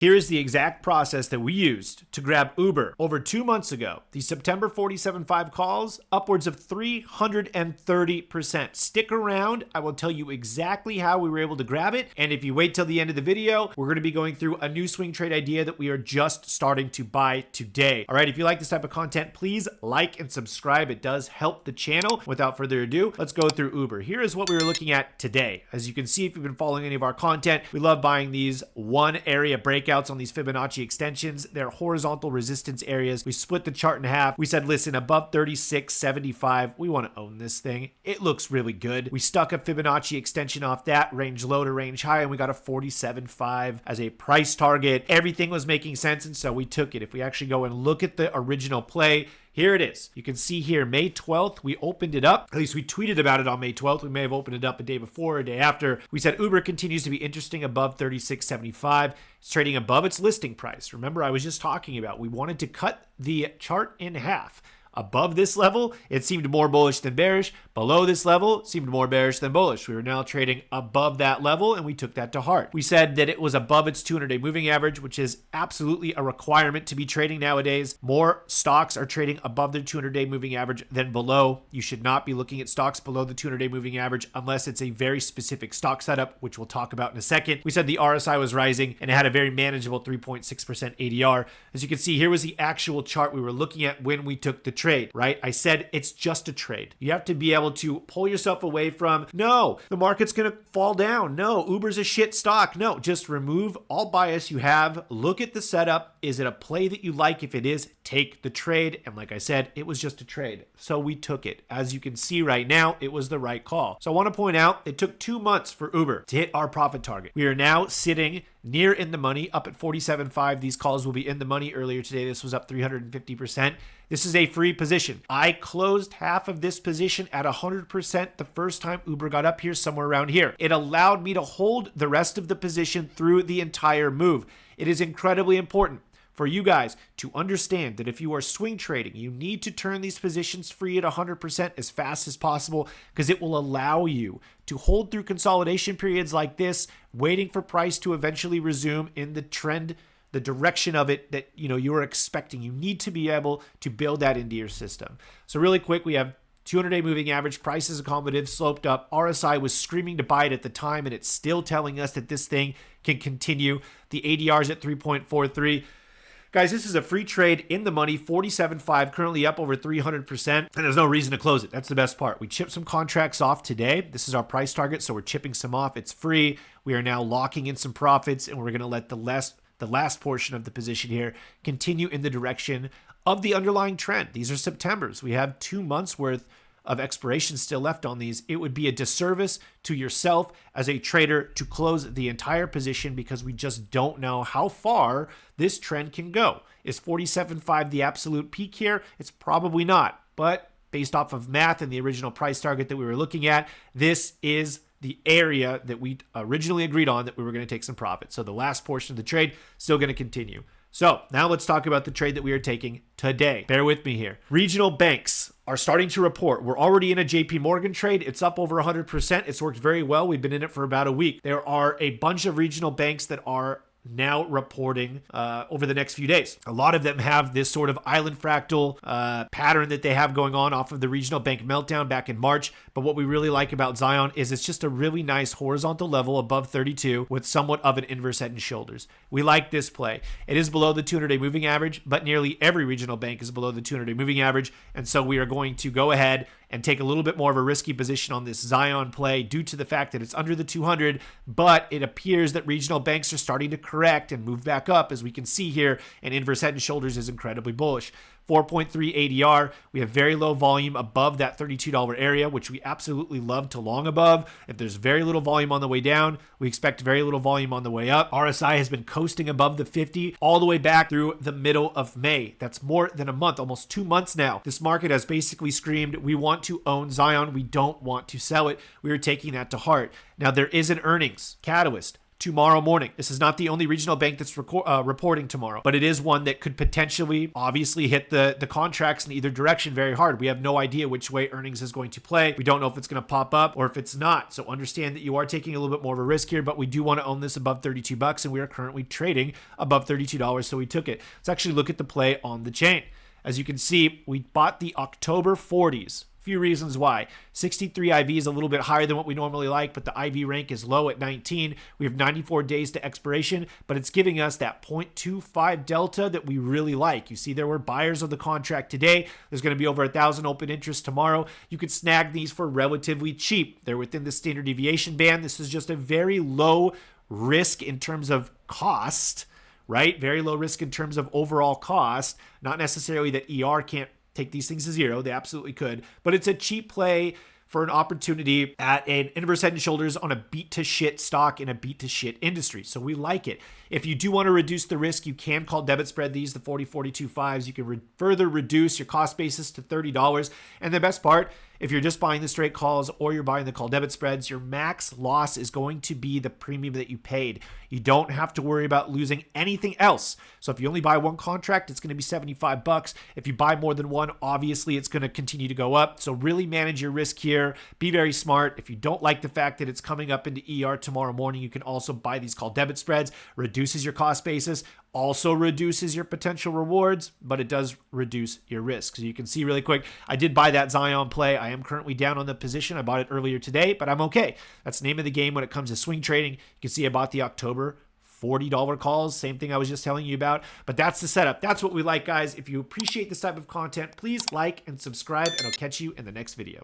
Here is the exact process that we used to grab Uber over 2 months ago. The September 47.5 calls, upwards of 330%. Stick around. I will tell you exactly how we were able to grab it. And if you wait till the end of the video, we're going to be going through a new swing trade idea that we are just starting to buy today. All right, if you like this type of content, please like and subscribe. It does help the channel. Without further ado, let's go through Uber. Here is what we were looking at today. As you can see, if you've been following any of our content, we love buying these one area breakouts on these Fibonacci extensions. They're horizontal resistance areas. We split the chart in half. We said, listen, above 36.75, we want to own this thing. It looks really good. We stuck a Fibonacci extension off that, range low to range high, and we got a 47.5 as a price target. Everything was making sense, and so we took it. If we actually go and look at the original play, here it is. You can see here, May 12th, we opened it up. At least we tweeted about it on May 12th. We may have opened it up a day before or a day after. We said Uber continues to be interesting above 36.75. It's trading above its listing price. Remember, I was just talking about we wanted to cut the chart in half. Above this level, it seemed more bullish than bearish. Below this level, it seemed more bearish than bullish. We were now trading above that level, and we took that to heart. We said that it was above its 200-day moving average, which is absolutely a requirement to be trading nowadays. More stocks are trading above their 200-day moving average than below. You should not be looking at stocks below the 200-day moving average unless it's a very specific stock setup, which we'll talk about in a second. We said the RSI was rising, and it had a very manageable 3.6% ADR. As you can see, here was the actual chart we were looking at when we took the trade, right? I said it's just a trade. You have to be able to pull yourself away from, no, the market's going to fall down. No, Uber's a shit stock. No, just remove all bias you have. Look at the setup. Is it a play that you like? If it is, take the trade. And like I said, it was just a trade. So we took it. As you can see right now, it was the right call. So I want to point out, it took 2 months for Uber to hit our profit target. We are now sitting near in the money, up at 47.5. These calls will be in the money. Earlier today, this was up 350%. This is a free position. I closed half of this position at 100% the first time Uber got up here, somewhere around here. It allowed me to hold the rest of the position through the entire move. It is incredibly important for you guys to understand that if you are swing trading, you need to turn these positions free at 100% as fast as possible, because it will allow you to hold through consolidation periods like this, waiting for price to eventually resume in the trend, the direction of it that you are expecting. You need to be able to build that into your system. So really quick, we have 200-day moving average, price is accommodative, sloped up. RSI was screaming to buy it at the time, and it's still telling us that this thing can continue. The ADR is at 3.43. Guys, this is a free trade in the money, 47.5, currently up over 300%, and there's no reason to close it. That's the best part. We chipped some contracts off today. This is our price target, so we're chipping some off. It's free. We are now locking in some profits, and we're going to let the last portion of the position here continue in the direction of the underlying trend. These are Septembers. We have 2 months worth of expiration still left on these. It would be a disservice to yourself as a trader to close the entire position, because we just don't know how far this trend can go. Is 47.5 the absolute peak here? It's probably not, but based off of math and the original price target that we were looking at, this is the area that we originally agreed on that we were going to take some profit. So the last portion of the trade still going to continue. So now let's talk about the trade that we are taking today. Bear with me here. Regional banks are starting to report. We're already in a JP Morgan trade. It's up over 100%. It's worked very well. We've been in it for about a week. There are a bunch of regional banks that are now reporting over the next few days. A lot of them have this sort of island fractal pattern that they have going on off of the regional bank meltdown back in March. But what we really like about Zion is it's just a really nice horizontal level above 32 with somewhat of an inverse head and shoulders. We like this play. It is below the 200-day moving average, but nearly every regional bank is below the 200-day moving average. And so we are going to go ahead and take a little bit more of a risky position on this Zion play due to the fact that it's under the 200, but it appears that regional banks are starting to correct and move back up, as we can see here, and inverse head and shoulders is incredibly bullish. 4.3 ADR. We have very low volume above that $32 area, which we absolutely love to long above. If there's very little volume on the way down, we expect very little volume on the way up. RSI has been coasting above the 50 all the way back through the middle of May. That's more than a month, almost 2 months now. This market has basically screamed, we want to own Zion. We don't want to sell it. We are taking that to heart. Now, there is an earnings catalyst tomorrow morning. This is not the only regional bank that's reporting tomorrow, but it is one that could potentially obviously hit the contracts in either direction very hard. We have no idea which way earnings is going to play. We don't know if it's going to pop up or if it's not. So understand that you are taking a little bit more of a risk here, but we do want to own this above 32 bucks, and we are currently trading above $32, so we took it. Let's actually look at the play on the chain. As you can see, we bought the October 40s. Few reasons why. 63 IV is a little bit higher than what we normally like, but the IV rank is low at 19. We have 94 days to expiration, but it's giving us that 0.25 delta that we really like. You see, there were buyers of the contract today. There's going to be over 1,000 open interest tomorrow. You could snag these for relatively cheap. They're within the standard deviation band. This is just a very low risk in terms of cost, right? Very low risk in terms of overall cost. Not necessarily that ER can't take these things to zero. They absolutely could. But it's a cheap play for an opportunity at an inverse head and shoulders on a beat to shit stock in a beat to shit industry. So we like it. If you do want to reduce the risk, you can call debit spread these, the 40-42-5s. You can further reduce your cost basis to $30. And the best part, if you're just buying the straight calls or you're buying the call debit spreads, your max loss is going to be the premium that you paid. You don't have to worry about losing anything else. So if you only buy one contract, it's going to be 75 bucks. If you buy more than one, obviously it's going to continue to go up. So really manage your risk here. Be very smart. If you don't like the fact that it's coming up into ER tomorrow morning, you can also buy these call debit spreads. Reduces your cost basis, also reduces your potential rewards, but it does reduce your risk. So you can see really quick, I did buy that Zion play. I am currently down on the position. I bought it earlier today, but I'm okay. That's the name of the game when it comes to swing trading. You can see I bought the October $40 calls, same thing I was just telling you about, but that's the setup. That's what we like, guys. If you appreciate this type of content, please like and subscribe, and I'll catch you in the next video.